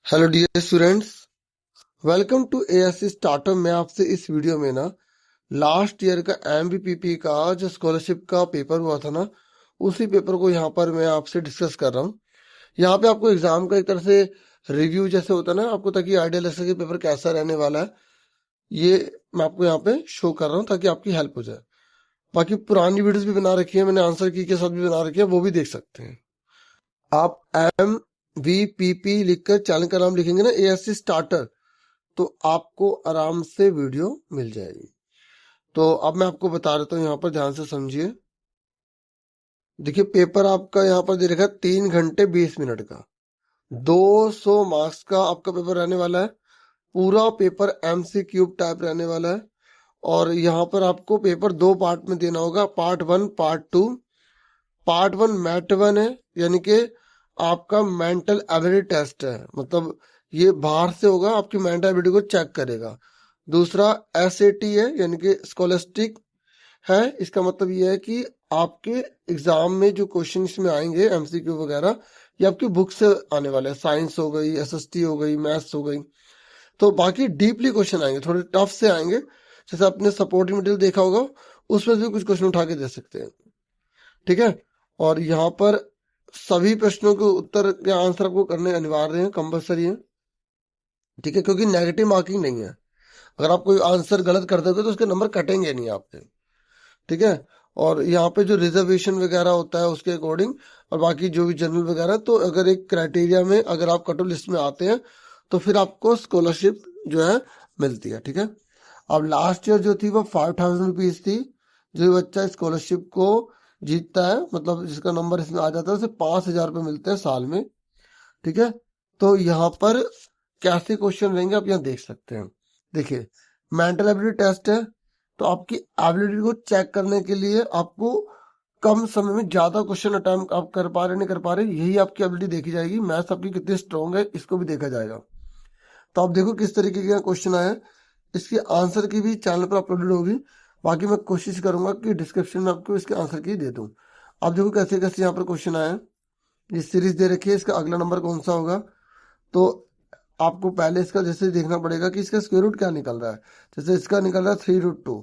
Hello dear students, welcome to ASC startup. मैं आपसे इस वीडियो में ना लास्ट ईयर का एमबीपीपी का जो स्कॉलरशिप का पेपर हुआ था ना, उसी पेपर को यहाँ पर मैं आपसे डिस्कस कर रहा हूँ। यहाँ पे आपको एग्जाम का एक तरह से रिव्यू जैसे होता है ना, आपको ताकि आइडिया लग सके पेपर कैसा रहने वाला है। ये मैं आपको यहाँ पे शो कर रहा हूँ ताकि आपकी हेल्प हो जाए। बाकी पुरानी वीडियोस भी बना रखी है मैंने, आंसर की के साथ भी बना रखी है, वो भी देख सकते हैं आप। एम वी पी पी लिखकर चैनल का नाम लिखेंगे ना, एएससी स्टार्टर, तो आपको आराम से वीडियो मिल जाएगी। तो अब मैं आपको बता देता हूँ, यहाँ पर ध्यान से समझिए। देखिए पेपर आपका यहाँ पर दे रखा है 3 घंटे 20 मिनट का। 200 मार्क्स का आपका पेपर रहने वाला है। पूरा पेपर MCQ टाइप रहने वाला है। और यहाँ पर आपको पेपर 2 पार्ट में देना होगा, पार्ट 1 पार्ट 2। पार्ट 1 मैट 1 है, यानी कि आपका मेंटल एबिलिटी टेस्ट है, मतलब ये बाहर से होगा, आपकी मेंटल एबिलिटी को चेक करेगा। दूसरा SAT है, यानी कि स्कॉलस्टिक है। इसका मतलब ये है कि आपके एग्जाम में जो क्वेश्चन इसमें आएंगे MCQ वगैरह, ये आपकी बुक से आने वाले हैं। साइंस हो गई, SST हो गई, मैथ्स हो गई। तो बाकी डीपली क्वेश्चन आएंगे, थोड़े टफ से आएंगे। जैसे आपने सपोर्टिंग मटेरियल देखा होगा, उसमें से भी कुछ क्वेश्चन उठा के दे सकते हैं। ठीक है। और यहाँ पर सभी प्रश्नों के उत्तर के आंसर आपको करने अनिवार्य है, कंपलसरी है। ठीक है, क्योंकि नेगेटिव मार्किंग नहीं है। अगर आप कोई आंसर गलत कर दोगे तो उसके नंबर कटेंगे नहीं आपके। ठीक है। और यहाँ पे जो रिजर्वेशन वगैरह होता है उसके अकॉर्डिंग, और बाकी जो भी जनरल वगैरह, तो अगर एक क्राइटेरिया में अगर आप कट ऑफ लिस्ट में आते हैं तो फिर आपको स्कॉलरशिप जो है मिलती है। ठीक है। अब लास्ट ईयर जो थी वो 5000 रुपीज थी। जो बच्चा स्कॉलरशिप को जीतता है, मतलब जिसका नंबर इसमें आ जाता है, उसे 5000 रुपये मिलते हैं साल में। ठीक है। तो यहाँ पर कैसे क्वेश्चन रहेंगे आप यहाँ देख सकते हैं। देखिए मेंटल एबिलिटी टेस्ट है, तो आपकी एबिलिटी को चेक करने के लिए आपको कम समय में ज्यादा क्वेश्चन अटेम्प्ट आप कर पा रहे नहीं कर पा रहे, यही आपकी एबिलिटी देखी जाएगी। मैथ्स आपकी कितनी स्ट्रांग है इसको भी देखा जाएगा। तो आप देखो किस तरीके का क्वेश्चन आया है, इसके आंसर की भी चैनल पर अपलोडेड होगी। बाकी मैं कोशिश करूंगा कि डिस्क्रिप्शन में आपको इसके आंसर की दे दूं। आप देखो कैसे कैसे यहाँ पर क्वेश्चन आया है। ये सीरीज दे रखी है, इसका अगला नंबर कौन सा होगा। तो आपको पहले इसका जैसे देखना पड़ेगा कि इसका स्क्वायर रूट क्या निकल रहा है। जैसे इसका निकल रहा है 3√2।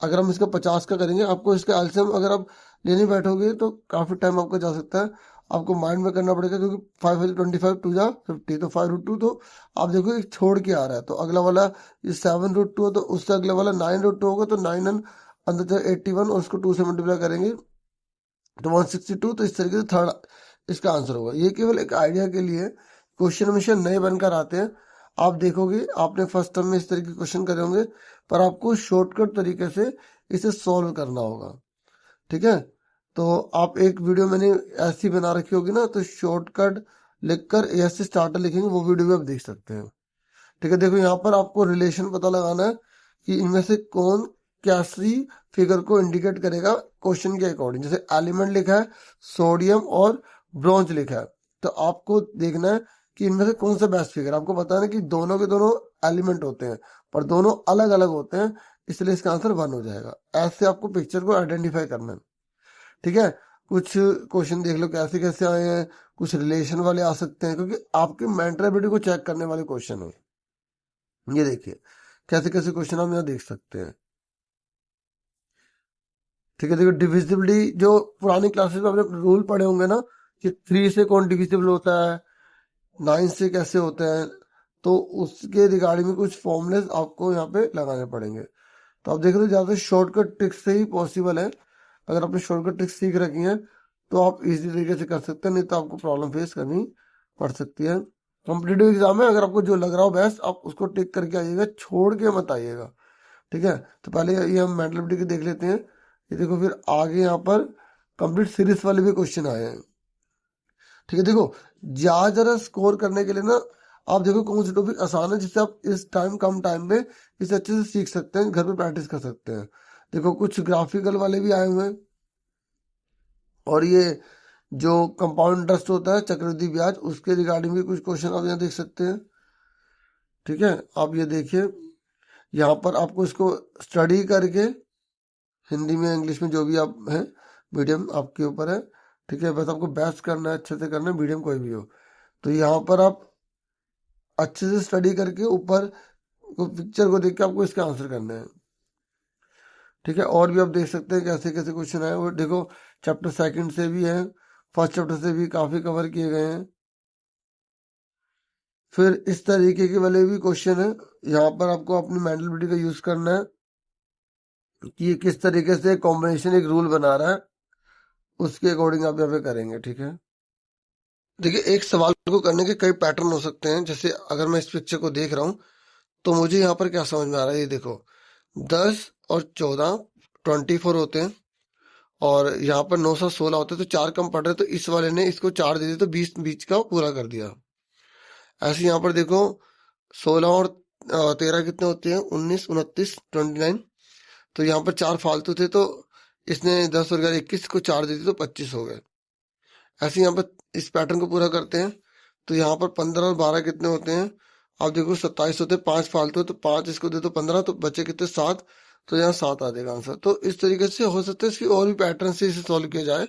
अगर हम इसका 50 का करेंगे, आपको इसका एलसीएम अगर आप लेने बैठोगे तो काफी टाइम आपका जा सकता है। आपको माइंड में करना पड़ेगा, क्योंकि 5 25 2 जा 50, तो 5√2। तो आप देखो एक छोड़ के आ रहा है, तो अगला वाला ये 7√2 है, तो उससे अगला वाला 9√2 होगा, तो 9 अंदर 81 और उसको 2 से मल्टीप्लाई करेंगे तो 162। तो इस तरीके से थर्ड इसका आंसर होगा। ये केवल एक आइडिया के लिए, क्वेश्चन हमेशा नए बनकर आते हैं। आप देखोगे आपने फर्स्ट टर्म में इस तरह के क्वेश्चन करे होंगे, पर आपको शॉर्टकट तरीके से इसे सॉल्व करना होगा। ठीक है। तो आप एक वीडियो मैंने ऐसी बना रखी होगी ना, तो शॉर्टकट लिखकर एएससी स्टार्टर लिखेंगे, वो वीडियो भी आप देख सकते हैं। ठीक है। देखो यहाँ पर आपको रिलेशन पता लगाना है कि इनमें से कौन कैसी फिगर को इंडिकेट करेगा क्वेश्चन के अकॉर्डिंग। जैसे एलिमेंट लिखा है सोडियम और ब्रोंज लिखा है, तो आपको देखना है कि इनमें से कौन सा बेस्ट फिगर। आपको पता है कि दोनों के दोनों एलिमेंट होते हैं, पर दोनों अलग अलग होते हैं, इसलिए इसका आंसर 1 हो जाएगा। ऐसे आपको पिक्चर को आइडेंटिफाई करना है। ठीक है। कुछ क्वेश्चन देख लो कैसे कैसे आए हैं, कुछ रिलेशन वाले आ सकते हैं, क्योंकि आपकी मेंटल एबिलिटी को चेक करने वाले क्वेश्चन है। ये देखिए कैसे कैसे क्वेश्चन हम यहाँ देख सकते हैं। ठीक है। देखो डिविजिबिलिटी, जो पुरानी क्लासेस में आपने रूल पढ़े होंगे ना, कि 3 से कौन डिविजिबल होता है, 9 से कैसे होता है, तो उसके रिगार्डिंग में कुछ फॉर्मूलेस आपको यहाँ पे लगाने पड़ेंगे। तो आप देख रहे हो ज्यादा शॉर्टकट ट्रिक्स से ही पॉसिबल है। अगर आपने शॉर्टकट ट्रिक्स सीख रखी हैं तो आप इजी तरीके से कर सकते हैं, नहीं तो आपको प्रॉब्लम फेस करनी पड़ सकती है। कॉम्पिटेटिव एग्जाम में अगर आपको जो लग रहा हो बेस्ट, आप उसको टिक करके आइएगा, छोड़ के मत आइएगा। ठीक है। तो पहले ये हम मेंटल एबिलिटी के देख लेते हैं। ये देखो फिर आगे यहाँ पर कंप्लीट सीरीज वाले भी क्वेश्चन आए हैं। ठीक है। देखो ज्यादा स्कोर करने के लिए ना, आप देखो कौन सी टॉपिक आसान है जिससे आप इस टाइम कम टाइम में इसे अच्छे से सीख सकते हैं, घर पे प्रैक्टिस कर सकते हैं। देखो कुछ ग्राफिकल वाले भी आए हुए हैं, और ये जो कंपाउंड इंटरेस्ट होता है, चक्रवृद्धि ब्याज, उसके रिगार्डिंग भी कुछ क्वेश्चन आप यहाँ देख सकते हैं। ठीक है। आप ये देखिए यहाँ पर आपको इसको स्टडी करके, हिंदी में इंग्लिश में जो भी आप हैं, मीडियम आपके ऊपर है। ठीक है। बस आपको बेस्ट करना है, अच्छे से करना है, मीडियम कोई भी हो। तो यहाँ पर आप अच्छे से स्टडी करके ऊपर पिक्चर को देख के आपको इसका आंसर करना है। ठीक है, और भी आप देख सकते हैं कैसे कैसे क्वेश्चन आए, वो देखो चैप्टर सेकंड से भी है, फर्स्ट चैप्टर से भी काफी कवर किए गए हैं। फिर इस तरीके के वाले भी क्वेश्चन है, यहाँ पर आपको अपनी मेंटलिटी का यूज करना है कि ये किस तरीके से कॉम्बिनेशन एक रूल बना रहा है, उसके अकॉर्डिंग आप यहाँ पे करेंगे। ठीक है, देखिए एक सवाल को करने के कई पैटर्न हो सकते हैं। जैसे अगर मैं इस पिक्चर को देख रहा हूँ तो मुझे यहाँ पर क्या समझ में आ रहा है, ये देखो 10 और 14 24 होते हैं, और यहाँ पर 9 7 16 होते हैं, तो चार कम पड़ रहे, तो इस वाले ने इसको चार दे दिया तो 20 बीच का पूरा कर दिया। ऐसे यहाँ पर देखो 16 और 13 कितने होते हैं, 19 29 29, तो यहाँ पर चार फालतू थे, तो इसने 10 और 11 21 को चार दे दी तो 25 हो गए। ऐसे यहाँ पर इस पैटर्न को पूरा करते हैं, तो यहाँ पर 15 और 12 कितने होते हैं, आप देखो 27 होते हैं, पांच फालतू है, तो पांच इसको दे दो 15, तो बचे कितने 7, तो यहाँ 7 आ जाएगा आंसर। तो इस तरीके से हो सकता है इसकी और भी पैटर्न से इसे सॉल्व किया जाए,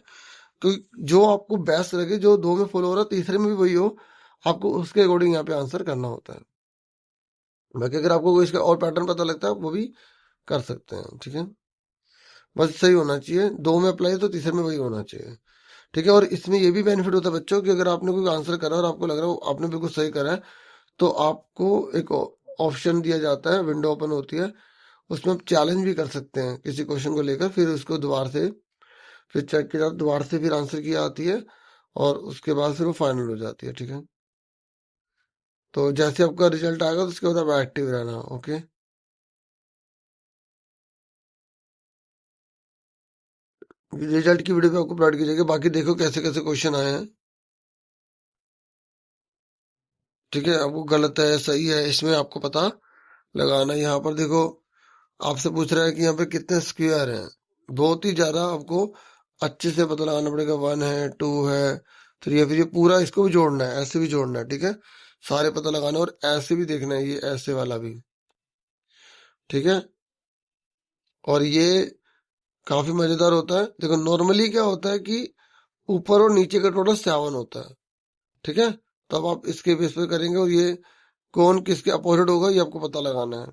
क्योंकि जो आपको बेस्ट लगे, जो दो में फॉलो हो रहा है तीसरे में भी वही हो, आपको उसके अकॉर्डिंग यहाँ पे आंसर करना होता है। बाकी अगर आपको कोई इसका और पैटर्न पता लगता है वो भी कर सकते हैं। ठीक है, बस सही होना चाहिए, दो में अप्लाई तो तीसरे में वही होना चाहिए। ठीक है, और इसमें ये भी बेनिफिट होता है बच्चों कि अगर आपने कोई आंसर करा और आपको लग रहा है आपने बिल्कुल सही करा है, तो आपको एक ऑप्शन दिया जाता है, विंडो ओपन होती है, उसमें आप चैलेंज भी कर सकते हैं किसी क्वेश्चन को लेकर, फिर उसको दोबारा से फिर चेक किया जाता, दोबारा से फिर आंसर की आती है, और उसके बाद फिर वो फाइनल हो जाती है। ठीक है, तो जैसे आपका रिजल्ट आएगा तो उसके बाद आप एक्टिव रहना। ओके, रिजल्ट की वीडियो पे आपको प्रोवाइड की जाएगी, बाकी देखो कैसे कैसे क्वेश्चन आए हैं। ठीक है, आपको गलत है सही है इसमें आपको पता लगाना। यहाँ पर देखो आपसे पूछ रहा है कि यहाँ पे कितने स्क्वायर हैं, बहुत ही ज्यादा आपको अच्छे से पता लगाना पड़ेगा, 1 है, 2 है, 3 है, फिर ये पूरा इसको भी जोड़ना है, ऐसे भी जोड़ना है। ठीक है, सारे पता लगाना, और ऐसे भी देखना है, ये ऐसे वाला भी। ठीक है, और ये काफी मजेदार होता है। देखो नॉर्मली क्या होता है कि ऊपर और नीचे का टोटल 7 होता है। ठीक है, तो अब आप इसके बेस पे करेंगे, और ये कौन किसके अपोजिट होगा ये आपको पता लगाना है।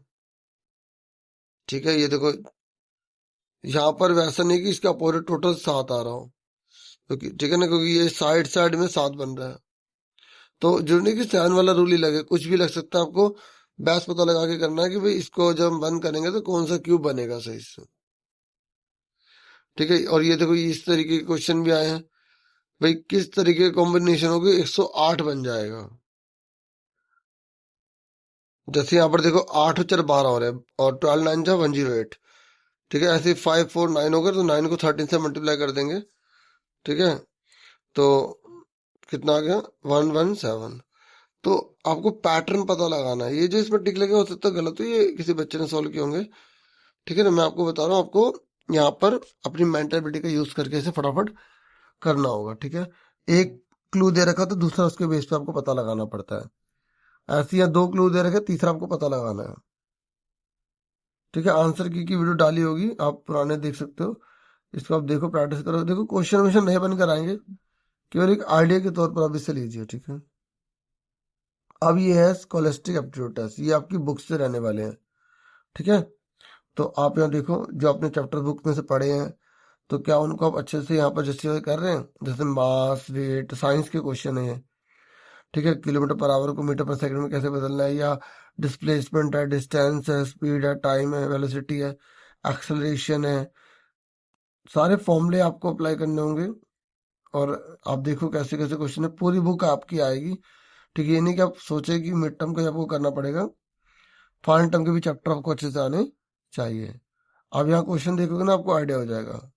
ठीक है, ये देखो यहाँ पर वैसा नहीं कि इसका अपोजिट टोटल 7 आ रहा हो, क्योंकि ठीक है ना, क्योंकि ये साइड साइड में 7 बन रहा है, तो जरूरी नहीं कि 7 वाला रूल ही लगे, कुछ भी लग सकता है। आपको बैस पता लगा के करना है कि भाई इसको जब हम बंद करेंगे तो कौन सा क्यूब बनेगा सही से। ठीक है, और ये देखो इस तरीके के क्वेश्चन भी आए हैं, भाई किस तरीके का कॉम्बिनेशन होगी 108 बन जाएगा। जैसे यहाँ पर देखो 8 और 4 12 हो रहे हैं, और 12 9 जा 108। ठीक है, ऐसे 5 4 9 होगा, तो 9 को 13 से मल्टीप्लाई कर देंगे। ठीक है, तो कितना आ गया 117। तो आपको पैटर्न पता लगाना है, ये जो इसमें टिक लगे हो सकता है गलत हो, ये किसी बच्चे ने सॉल्व किए होंगे। ठीक है ना, मैं आपको बता रहा हूँ, आपको यहाँ पर अपनी मेंटेलिटी का यूज करके इसे फटाफट करना होगा। ठीक है, एक क्लू दे रखा तो दूसरा उसके बेस पे आपको पता लगाना पड़ता है, ऐसे या दो क्लू दे रखे तीसरा आपको पता लगाना है। ठीक है, आंसर की वीडियो डाली होगी, आप पुराने देख सकते हो, इसको आप देखो, प्रैक्टिस करो। देखो क्वेश्चन वोश्चन नहीं बनकर आएंगे, केवल एक आइडिया के तौर पर आप इसे लीजिए। ठीक है, अब ये है स्कॉलस्टिक एप्टीट्यूड टेस्ट, ये आपकी बुक से रहने वाले हैं। ठीक है, तो आप यहाँ देखो जो आपने चैप्टर बुक में से पढ़े हैं, तो क्या उनको आप अच्छे से यहाँ पर जस्टिफाई कर रहे हैं। जैसे मास वेट साइंस के क्वेश्चन है ये। ठीक है, किलोमीटर पर आवर को मीटर पर सेकंड में कैसे बदलना है, या डिस्प्लेसमेंट है, डिस्टेंस है, स्पीड है, टाइम है, वेलोसिटी है, एक्सेलरेशन है, सारे फॉर्मूले आपको अप्लाई करने होंगे। और आप देखो कैसे कैसे क्वेश्चन है, पूरी बुक आपकी आएगी। ठीक है, ये नहीं कि आप सोचे कि मिड टर्म का आपको करना पड़ेगा, फाइनल टर्म के भी चैप्टर आपको अच्छे से आने चाहिए। आप यहाँ क्वेश्चन देखोगे ना, आपको आइडिया हो जाएगा।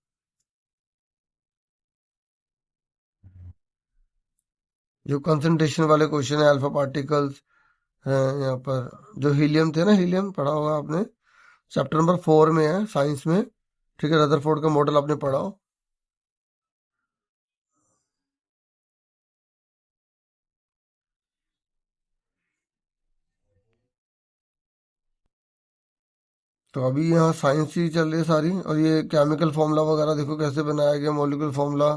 जो कंसंट्रेशन वाले क्वेश्चन है, अल्फा पार्टिकल्स हैं यहाँ पर, जो हीलियम थे ना, हीलियम पढ़ा होगा आपने, चैप्टर नंबर 4 में है साइंस में। ठीक है, रदरफोर्ड का मॉडल आपने पढ़ा हो। तो अभी यहाँ साइंस ही चल रही है सारी, और ये केमिकल फॉर्मूला वगैरह देखो कैसे बनाया गया, molecular formula,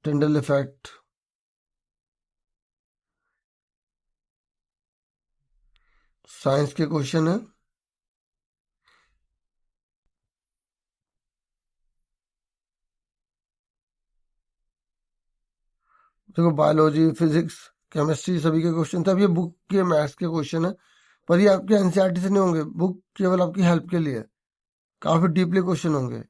Tyndall effect. Science के क्वेश्चन है। देखो बायोलॉजी, फिजिक्स, केमिस्ट्री सभी के क्वेश्चन थे। अब ये बुक के मैथ्स के क्वेश्चन है, पर ये आपके एनसीईआरटी से नहीं होंगे। बुक केवल आपकी हेल्प के लिए है। काफी डीपली क्वेश्चन होंगे।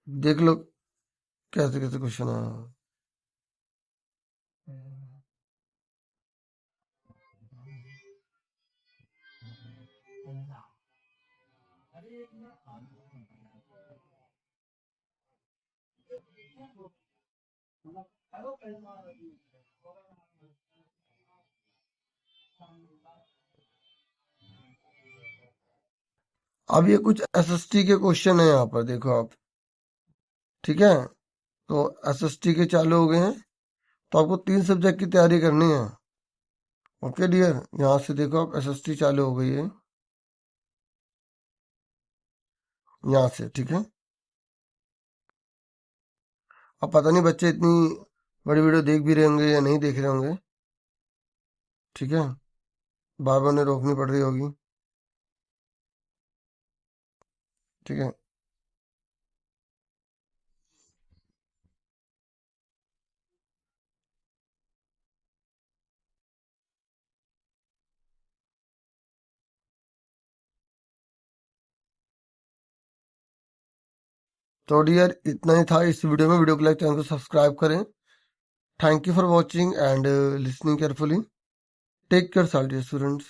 देख लो कैसे कैसे क्वेश्चन है। अब ये कुछ एसएसटी के क्वेश्चन है यहाँ पर, देखो आप। ठीक है, तो एसएसटी के चालू हो गए हैं। तो आपको 3 सब्जेक्ट की तैयारी करनी है। ओके डियर, यहाँ से देखो आप, एसएसटी चालू हो गई है यहाँ से। ठीक है, अब पता नहीं बच्चे इतनी बड़ी वीडियो देख भी रहे होंगे या नहीं देख रहे होंगे। ठीक है, बार बार उन्हें रोकनी पड़ रही होगी। ठीक है, तो डियर इतना ही था इस वीडियो में। वीडियो को लाइक, चैनल को सब्सक्राइब करें। Thank you for watching and listening carefully. Take care, साल डियर स्टूडेंट्स।